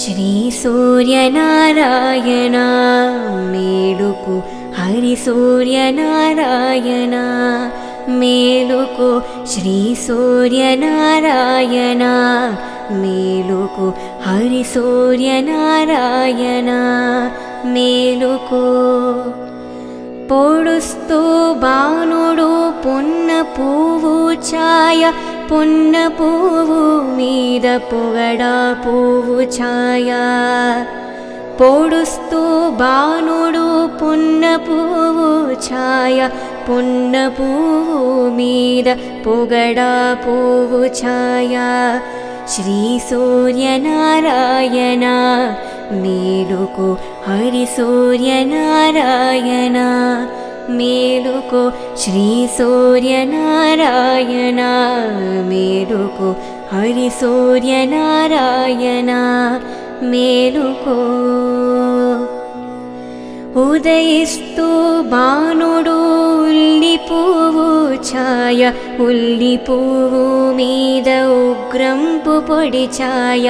శ్రీ సూర్యనారాయణ మేలుకు హరి సూర్యనారాయణ మేలుకు శ్రీ సూర్యనారాయణ మేలుకు హరి సూర్యనారాయణ మేలుకు పొడుస్తూ బాణుడు పున్న పువ్వు ఛాయ పున్న పువ్వు మీద పొగడా పువ్వు ఛాయ పొడుస్తూ బాణుడు పున్న పువ్వు ఛాయ పున్న పువ్వు మీద పొగడా పువ్వు ఛాయ శ్రీ సూర్యనారాయణ మేలుకు హరి సూర్యనారాయణ మేలుకు శ్రీ సూర్యనారాయణ మేలుకు హరి సూర్యనారాయణ మేలుకో ఉదయిస్తూ బాణుడు ఉల్లి పువ్వు ఛాయ ఉల్లి పువ్వు మీద ఉగ్రంపు పొడి ఛాయ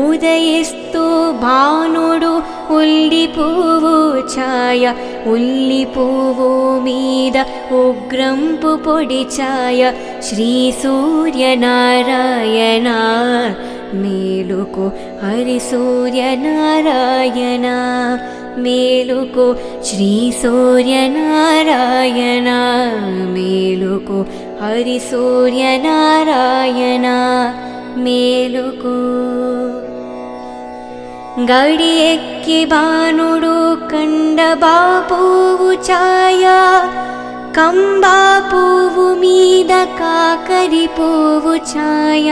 ఉదయిస్తూ బాణుడు ఉల్లి పువ్వు ఛాయ ఉల్లి పువ్వు మీద ఉగ్రంపు పొడి ఛాయ శ్రీ సూర్యనారాయణ మేలుకు హరి సూర్యనారాయణ మేలుకు శ్రీ సూర్యనారాయణ మేలుకు హరి సూర్యనారాయణ మేలుకు గడి ఎక్కి బాణుడు కండబా పువ్వు ఛాయ కంబా పువ్వు మీద కాకరి పువ్వు ఛాయ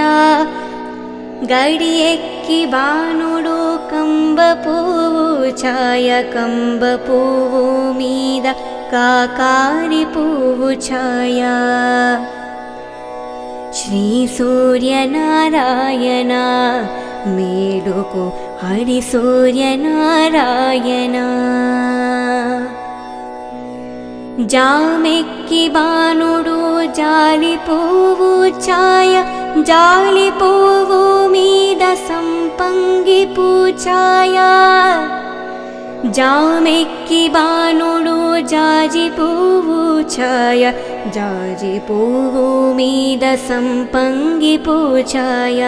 గడి ఎక్కి బాణుడు కంబ పువ్వు ఛాయ కంబ పువ్వు మీద కాకారి పువ్వు ఛాయ శ్రీ సూర్యనారాయణ మేలుకు హరి సూర్యనారాయణ జామెక్కి బాణుడు జాలి పువ్వు ఛాయ జాలి పువ్వు మీద సంపంగి పూఛాయ జామెక్కి బాణుడు జాజి పువ్వు ఛాయ జాజి పువ్వు మీద సంపంగి పూఛాయ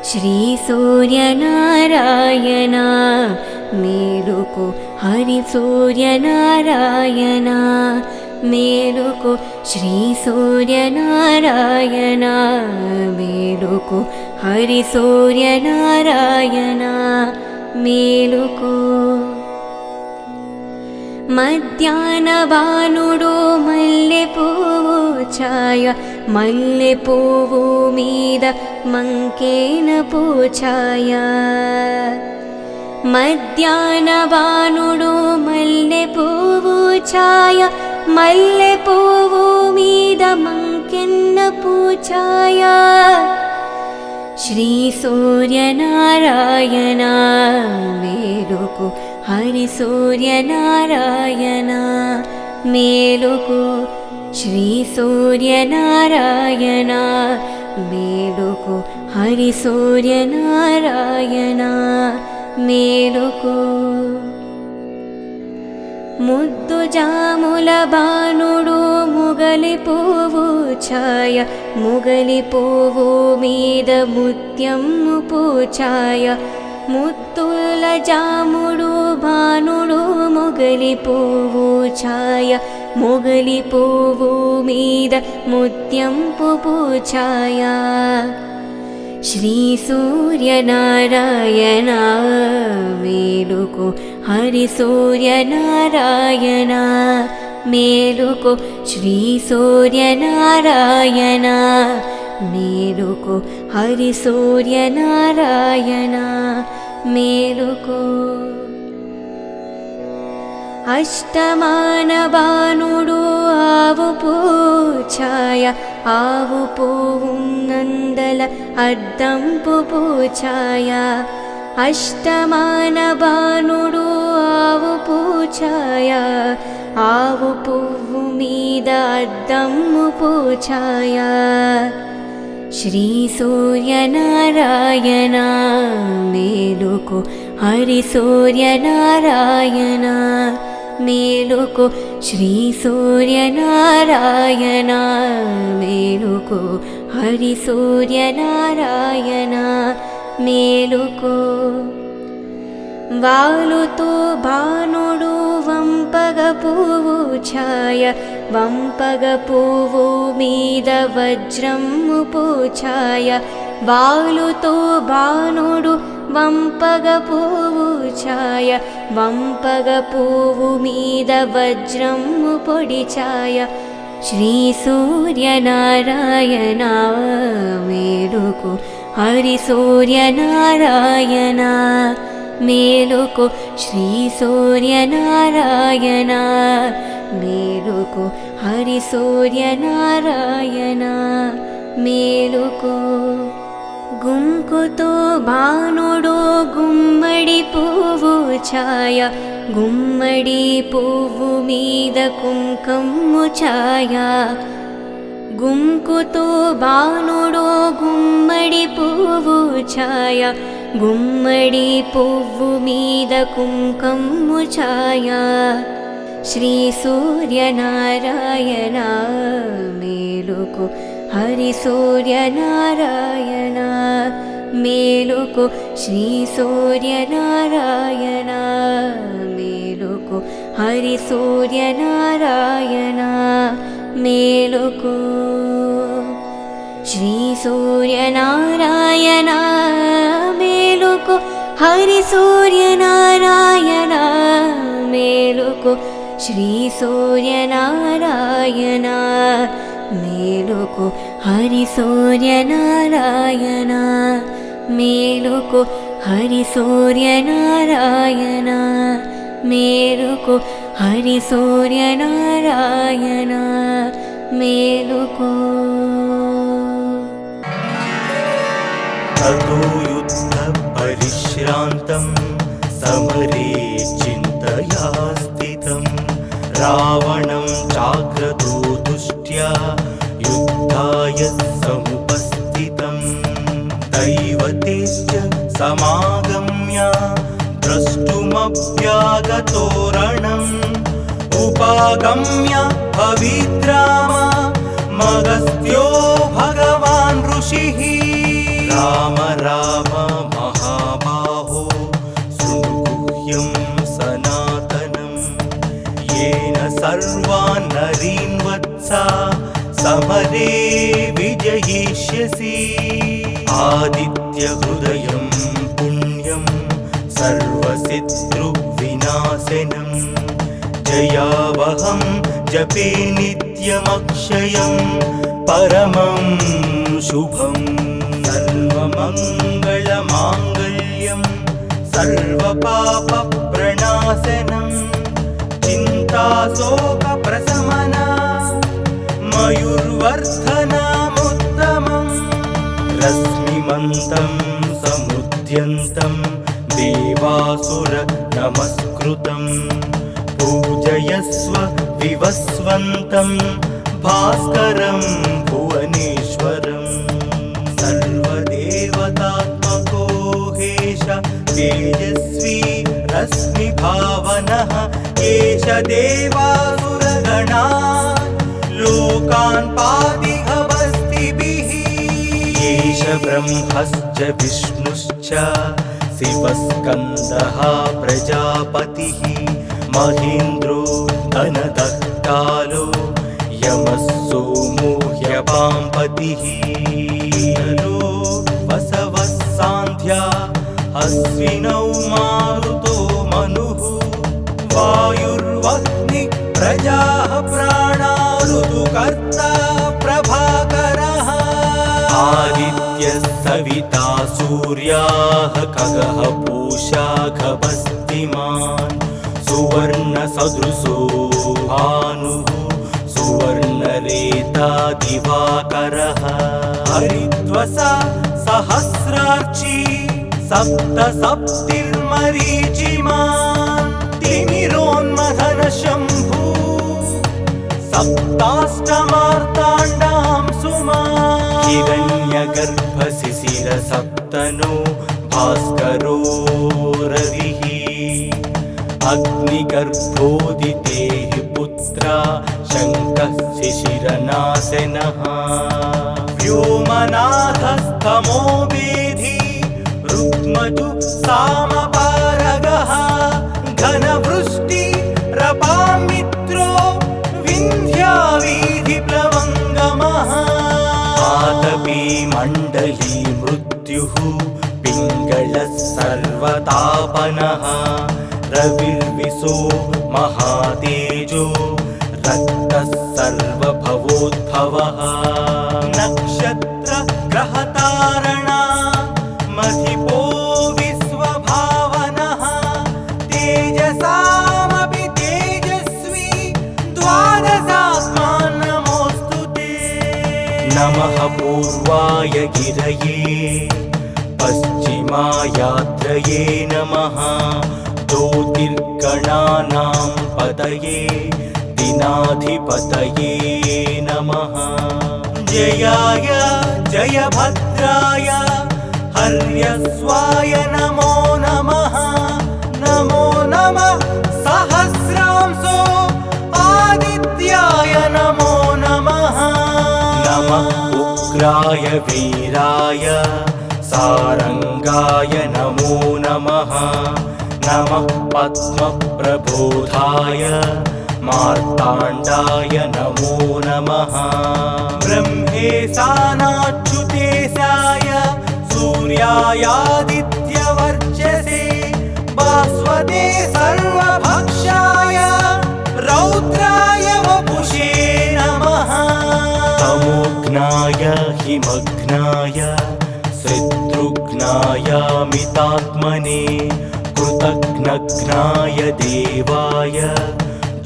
శ్రీ సూర్యనారాయణ మేలుకు హరి సూర్యనారాయణ మేలుకు శ్రీ సూర్యనారాయణ మేలుకు హరి సూర్యనారాయణ మేలుకు మధ్యాహ్న బాణుడు మల్లె పువ్వు ఛాయ మల్లె పువ్వు మీద మంకేన పూఛాయ మధ్యాహ్న బాణుడు మల్లె పువ్వు ఛాయ మల్లె పువ్వు మీద మంకెన్న పూఛాయ శ్రీ సూర్యనారాయణ మేలుకు హరి సూర్యనారాయణ మేలుకు శ్రీ సూర్యనారాయణ మేలుకు హరి సూర్యనారాయణ మేలుకు ముద్దు జాముల బాణుడు ముగలి పువ్వు ఛాయ ముగలి పువ్వు మీద ముత్యము పూఛాయ ముత్తుల జాముడు బాణుడు మొగలి పువ్వు ఛాయ మొగలి పువ్వు మీద ముత్యంపు పూఛాయ శ్రీ సూర్యనారాయణ మేలుకు హరి సూర్యనారాయణ మేలుకు శ్రీ సూర్యనారాయణ మేలుకు హరి సూర్యనారాయణ మేలుకు అష్టమాన బాణుడు ఆవు పూఛాయ ఆవు పువ్వు నందల అద్దంపు పూఛాయ అష్టమాన బాణుడు ఆవు పూఛాయ ఆవు పువ్వు మీద అద్దము పూఛాయ శ్రీ సూర్యనారాయణ మేలు మేలుకో హరి సూర్యనారాయణ మేలుకో శ్రీ సూర్యనారాయణ మేలుకో హరి సూర్యనారాయణ మేలుకో వాలుతో భానుడు వంపగ పువ్వు ఛాయ వంపగ పువ్వు మీద వజ్రము పూఛాయ వాలుతో భానుడు వంపగ పువ్వు ఛాయ వంపగ పువ్వు మీద వజ్రము పొడి ఛాయ శ్రీ సూర్యనారాయణ మేలుకో హరి సూర్యనారాయణ మేలుకో శ్రీ సూర్యనారాయణ మేలుకో హరి సూర్యనారాయణ మేలుకో గుంకుతో భానుడు గుమ్మడి పువ్వు ఛాయ గుమ్మడి పువ్వు మీద కుంకుమ ఛాయ గుంకుతో భానుడు గుమ్మడి పువ్వు ఛాయ గుమ్మడి పువ్వు మీద కుంకుమ ఛాయ శ్రీ సూర్యనారాయణ మేలుకో హరి సూర్యనారాయణ మేలుకో శ్రీ సూర్యనారాయణ మేలుకో హరి సూర్యనారాయణ మేలుకో శ్రీ సూర్యనారాయణ మేలుకో హరి సూర్యనారాయణ మేలుకో శ్రీ సూర్యనారాయణ మేలుకో హరి సూర్యనారాయణ మేలుకో హరి సూర్యనారాయణ మేలుకో హరి సూర్యనారాయణ మేలుకో తతో యుద్ధ పరిశ్రాంతం సమరే చింతయా స్థితం రావణం జాగ్రతో దుష్ట్యా యుద్ధాయ సముపస్థితం దైవతేశ్చ సమాగమ్య ద్రష్టుమభ్యాగతోరణం ఉపాగమ్య పవిత్రామ మగస్త్యో భగవాన్ ఋషిః రామ రామ మహాబాహో శృణుగుహ్యం సనాతనం येन सर्वान् नरीन् वत्सा समरे विजयिष्यसि आदित्यहृदयं पुण्यं सर्वशत्रुविनाशनं जयावहं जपे नित्यमक्षयं परमं शुभं सर्वमङ्गलमाङ्गल्यं सर्वपापप्रणाशनं चिन्ताशोकप्रशमना मयूर्वर्धनमुत्तमम् रश्मिमन्तं समुद्यन्तं देवासुर नमस्कृतं पूजयस्व विवस्वन्तं भास्करं भुवनेश्वरं सर्वदेवतात्मको हेश तेजस्वी रश्मिभावनः एष देवासुरगणा लोकान् पादिहवस्तिभिः एष ब्रह्मश्च विष्णुश्च शिवस्कन्दः प्रजापतिः महेन्द्रो धनदत्तालो यमः सोमो ह्यपाम्पतिः वसवः सान्ध्या अश्विनौ मारुतो मनुः वायुर्वह्नि प्रजाः प्राणा ऋतुकर्ता प्रभाकरः आदित्यः सविता सूर्याः खगः पूषा खगस्तिमान् सुवर्णसदृशो भानुः सुवर्णरेता दिवाकरः हरिद्वसा सहस्रार्ची सप्तसप्तिर्मरीचिमान् तिमिरोन्मथन शम्भु सप्ताष्टमार्ताण्डां सुमान् हिरण्यगर्भशिशिर सप्तनो भास्करो अग्निगर्भोदिते हि पुत्रा शङ्कः शिशिरनाशनः व्योमनाथस्तमो वेधी रुक्मजु सामपारगः घनवृष्टि रपामित्रो विन्ध्यावीधिप्लवङ्गमः आतपी मण्डली मृत्युः पिङ्गलः सर्वतापनः रविर्विशो महातेजो रक्तः सर्वभवोद्भवः नक्षत्र ग्रहतारणा मधिपो विश्वभावनः तेजसामपि तेजस्वी द्वादशात्मा नमोऽस्तु ते नमः पूर्वाय गिरये पश्चिमायात्रये नमः ज्योतिर्गणानां पतये दिनाधिपतये नमः जयाय जयभद्राय हर्यस्वाय नमो नमः नमो नमः सहस्रांशो आदित्याय नमो नमः नमः उग्राय वीराय सारंगाय नमो नमः नमः पद्मप्रबोधाय मार्ताण्डाय नमो नमः ब्रह्मेशानाच्युतेशाय सूर्यायादित्यवर्चसे भास्वते सर्वभक्षाय रौद्राय वपुषे नमः तमोघ्नाय हिमघ्नाय शत्रुघ्नायामितात्मने कृतघ्नघ्नाय देवाय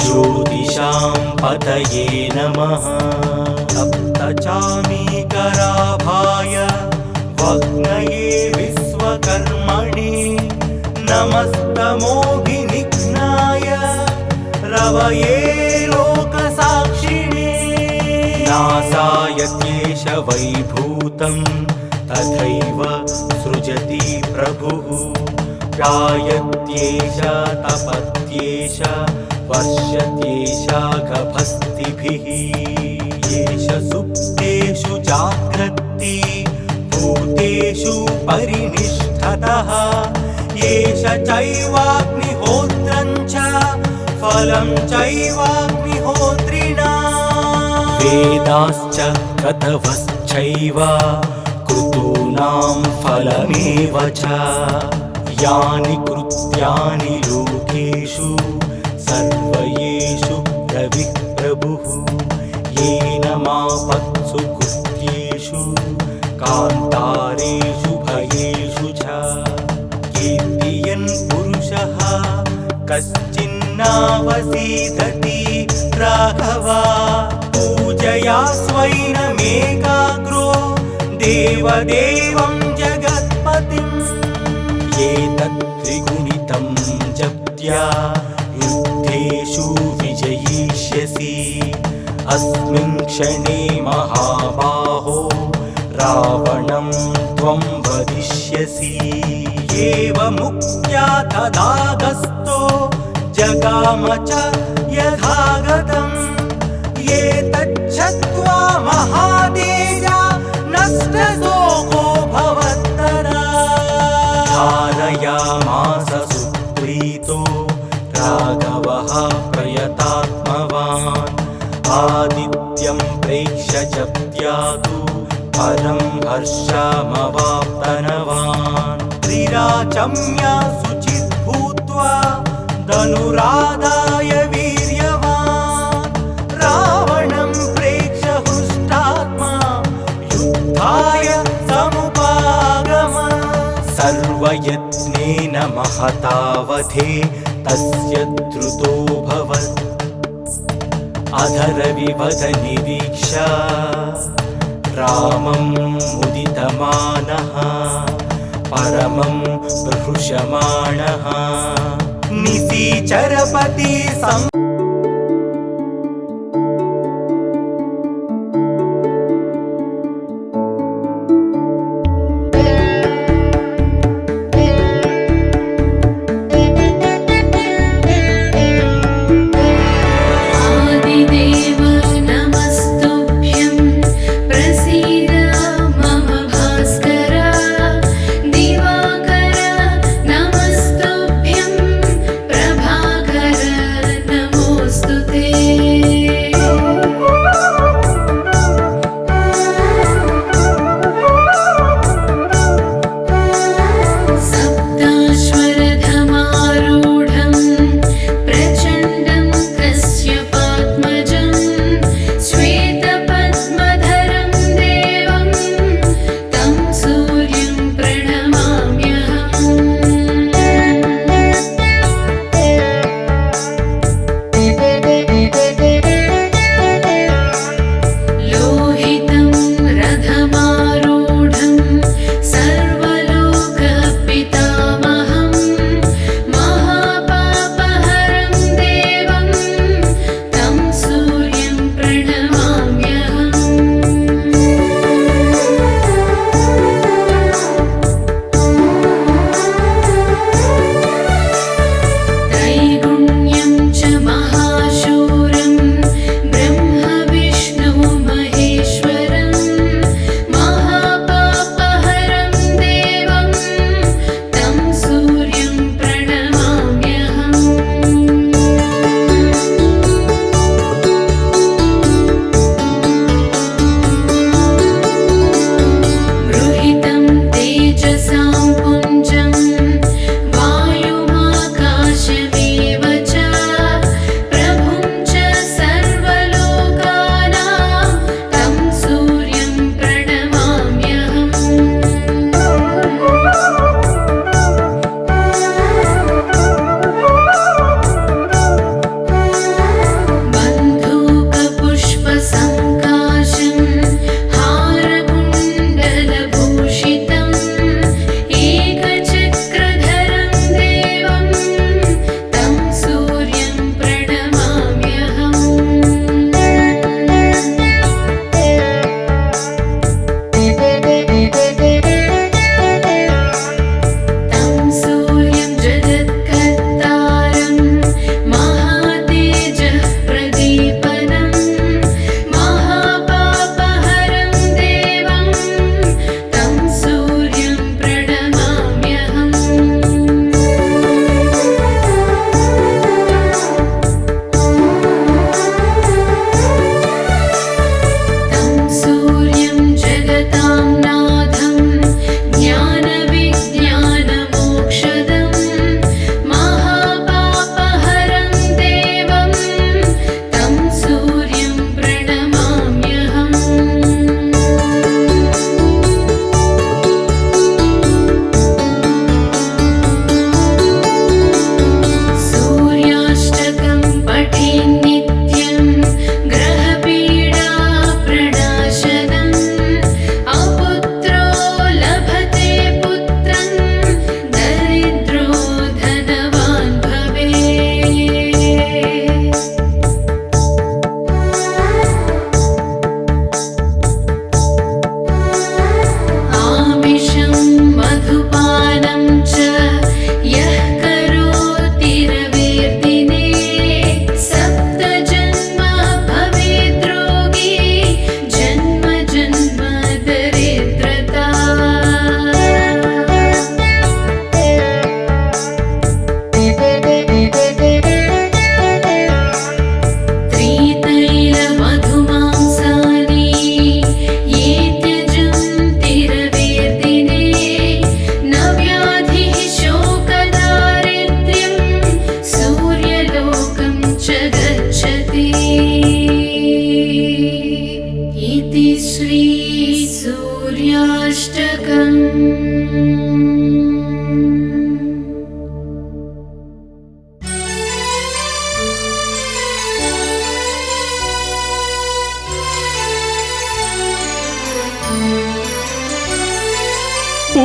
ज्योतिषां पतये नमः सप्तचामीकराभाय वह्नये विश्वकर्मणे नमस्तमोभिनिघ्नाय रवये लोकसाक्षिणे नासाय केशवैभूतं तथैव सृजति प्रभुः गायत्येष तपत्येष वर्षत्येष गभस्तिभिः येष सुप्तेषु जाग्रत्ति भूतेषु परिनिष्ठतः येष चैवाग्निहोत्रं च फलं चैवाग्निहोत्रिणा वेदाश्च क्रतवश्चैव क्रतूनां फलमेव च यानि कृत्यानि लोकेषु सर्वयेषु प्रविः प्रभुः येन मापत्सु कृत्येषु कान्तारेषु भयेषु च कीर्तयन् पुरुषः कश्चिन्नावसीदति राघवा पूजया स्वैनमेकाग्रो देवदेवं जगत्पतिम् एतत् त्रिगुणितं जप्त्या युद्धेषु विजयिष्यसि अस्मिन् क्षणे महाबाहो रावणं त्वं वदिष्यसि एवमुक्त्या तदागस्तो जगाम च यथागतम् एतच्छ्रुत्वा महातेजा नष्टशोको भवत्तदा धारयामास सुप्रीतो राघवः प्रयतात्मवान् आदित्यं प्रेक्ष्य जप्त्यातु परं हर्षमवाप्तनवान् त्रिराचम्य शुचित् भूत्वा धनुराधाय वीर्यवान् रावणं प्रेक्ष्य हृष्टात्मा युद्धाय समुपागम सर्वयत्नेन महतावधे तस्य द्रुतोऽभवत् अधरविवदनिरीक्ष्य रामं मुदितमानः परमं बृहृषमाणः निशिचरपति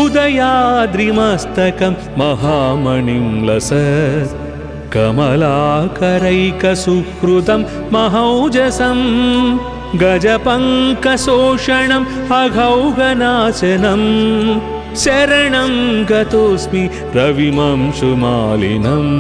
उदयाद्रिमस्तकं महामणिं लसत् कमलाकरैकसुहृदं महौजसं गजपङ्कशोषणम् अघौघनाशनं शरणं गतोऽस्मि रविमंशुमालिनम्।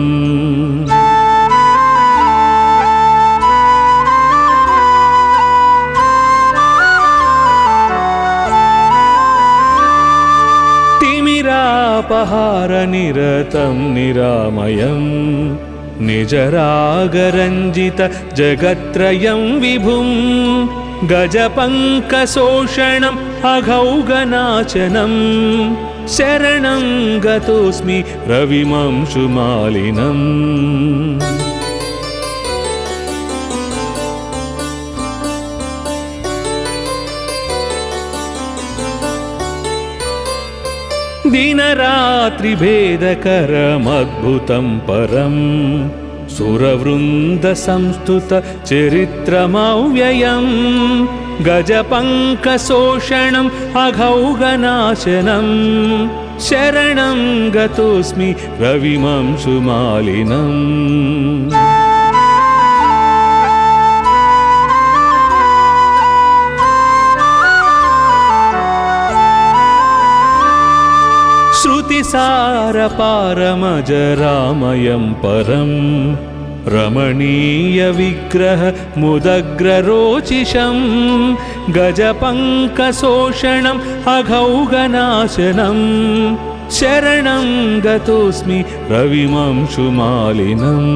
तिमिरापहारनिरतं निरामयं निजरागरञ्जित जगत्त्रयं विभुं गजपङ्कशोषणम् अघौघनाशनं शरणं गतोऽस्मि रविमंशुमालिनम्। दिनरात्रिभेदकरमद्भुतं परं सुरवृन्दसंस्तुतचरित्रमव्ययं गजपङ्कशोषणम् अघौघनाशनं शरणं गतोऽस्मि रविमंशुमालिनम्। श्रुतिसारपारमजरामयं परं रमणीयविग्रह मुदग्ररोचिषं गजपङ्कशोषणम् अघौघनाशनं शरणं गतोऽस्मि रविमंशुमालिनम्।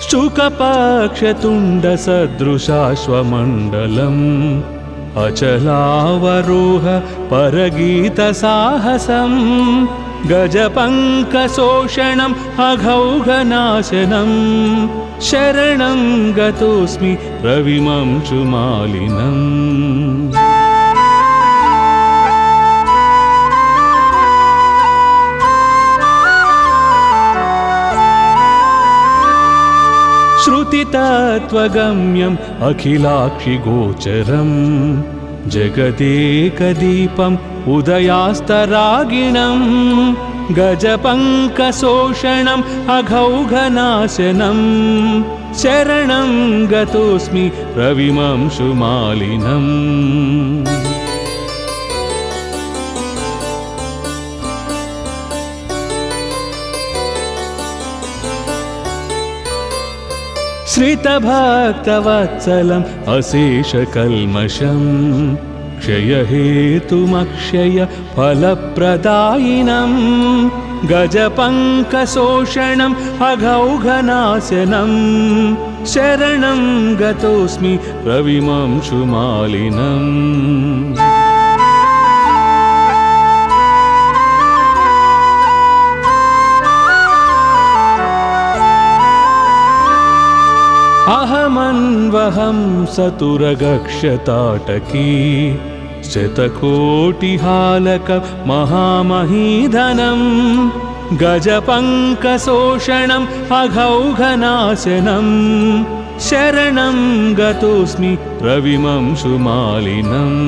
शुकपक्षतुण्डसदृशाश्वमण्डलम् अचलावरोह परगीतसाहसं गजपङ्कशोषणम् अघौघनाशनं शरणं गतोऽस्मि रविमंशुमालिनम्। श्रुतितत्त्वगम्यम् अखिलाक्षिगोचरं जगदेकदीपम् उदयास्तरागिणं गजपङ्कशोषणम् अघौघनाशनं शरणं गतोऽस्मि रविमंशुमालिनम्। श्रितभक्तवत्सलम् अशेषकल्मषं क्षयहेतुमक्षय फलप्रदायिनं गजपङ्कशोषणम् अघौघनाशनं शरणं गतोऽस्मि रविमंशुमालिनम्। अहमन्वहं सतुरगक्षताटकी शतकोटिहालक महामहीधनं गजपङ्कशोषणम् अघौघनाशनं शरणं गतोऽस्मि रविमंशुमालिनम्।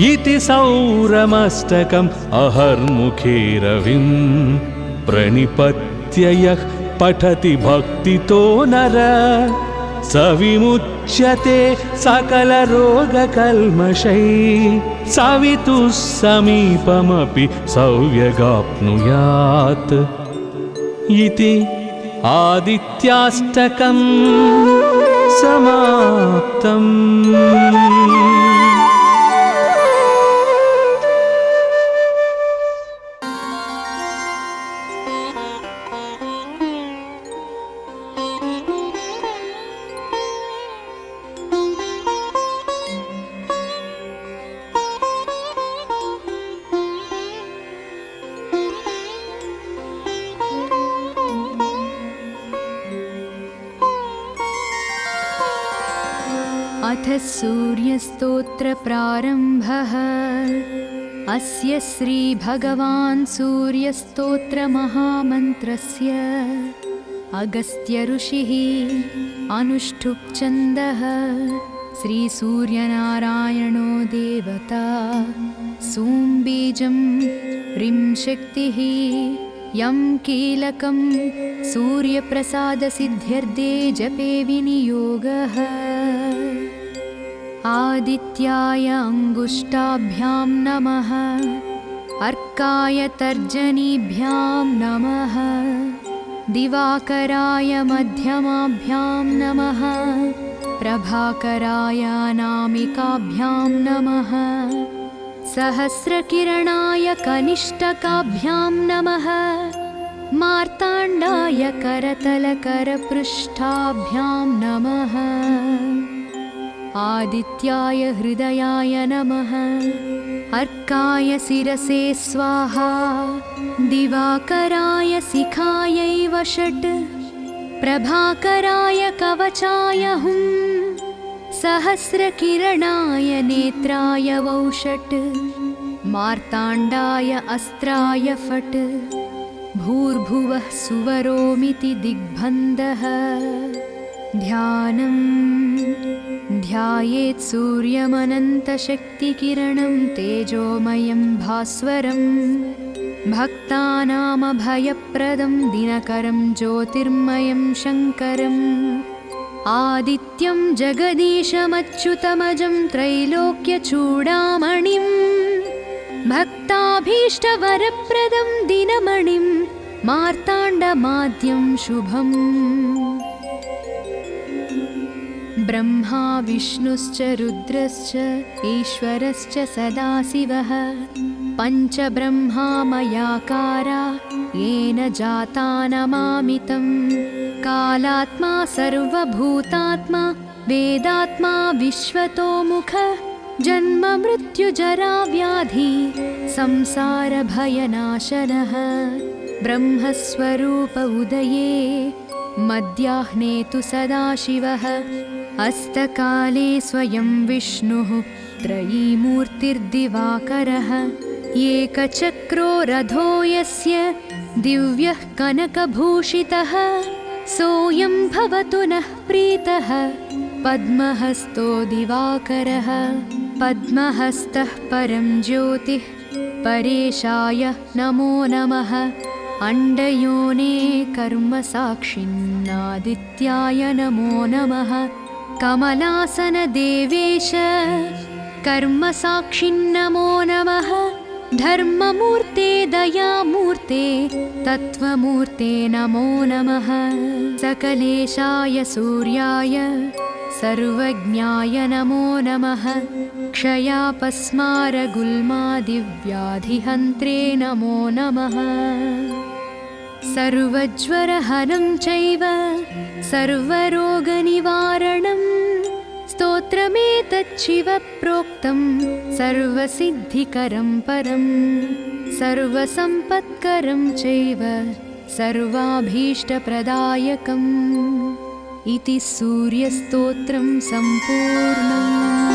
इति सौरमष्टकम् अहर्मुखे रविं प्रणिपत्य यः पठति भक्तितो नर स विमुच्यते सकलरोगकल्मषैः सवितुः समीपमपि सौव्यगाप्नुयात्। इति आदित्याष्टकं समाप्तम्। अथ सूर्यस्तोत्रप्रारम्भः। अस्य श्रीभगवान् सूर्यस्तोत्रमहामन्त्रस्य अगस्त्यऋषिः अनुष्ठुप् छन्दः। श्रीसूर्यनारायणो देवता सूम्बीजं ह्रीं शक्तिः यं कीलकं सूर्यप्रसादसिद्ध्यर्थे जपे विनियोगः। आदित्याय अङ्गुष्ठाभ्यां नमः, अर्काय तर्जनीभ्यां नमः, दिवाकराय मध्यमाभ्यां नमः, प्रभाकराय अनामिकाभ्यां नमः, सहस्रकिरणाय कनिष्ठकाभ्यां नमः, मार्ताण्डाय करतलकरपृष्ठाभ्यां नमः, आदित्याय हृदयाय नमः, अर्काय शिरसे स्वाहा, दिवाकराय शिखायै वषट्, प्रभाकराय कवचाय हुं, सहस्रकिरणाय नेत्राय वौषट्, मार्ताण्डाय अस्त्राय फट्, भूर्भुवः सुवरोमिति दिग्बन्धः। ध्यानं ध्यायेत् सूर्यमनन्तशक्तिकिरणं तेजोमयं भास्वरं, भक्तानामभयप्रदं दिनकरं ज्योतिर्मयं शङ्करम्, आदित्यं जगदीशमच्युतमजं त्रैलोक्यचूडामणिं, भक्ताभीष्टवरप्रदं दिनमणिं मार्ताण्डमाद्यं शुभम्। ब्रह्मा विष्णुश्च रुद्रश्च ईश्वरश्च सदाशिवः, पञ्चब्रह्मामयाकारा येन जाता नमामि तं। कालात्मा सर्वभूतात्मा वेदात्मा विश्वतोमुख, जन्ममृत्युजराव्याधि संसारभयनाशनः, ब्रह्मस्वरूप उदये मध्याह्ने तु सदाशिवः, अस्तकाले स्वयं विष्णुः त्रयीमूर्तिर्दिवाकरः, एकचक्रो रथो यस्य दिव्यः कनकभूषितः, सोऽयं भवतु नः प्रीतः पद्महस्तो दिवाकरः, पद्महस्तः परं ज्योतिः परेशाय नमो नमः, अण्डयोने कर्मसाक्षिन्नादित्याय नमो नमः, कमलासनदेवेश कर्मसाक्षिन्नमो नमः, धर्ममूर्ते दयामूर्ते तत्त्वमूर्ते नमो नमः, सकलेशाय सूर्याय सर्वज्ञाय नमो नमः, क्षयापस्मारगुल्मादिव्याधिहन्त्रे नमो नमः, सर्वज्वरहनं चैव सर्वरोगनिवारणं, स्तोत्रमेतच्छिवप्रोक्तं सर्वसिद्धिकरं परं, सर्वसम्पत्करं चैव सर्वाभीष्टप्रदायकम्। इति सूर्यस्तोत्रं सम्पूर्णम्।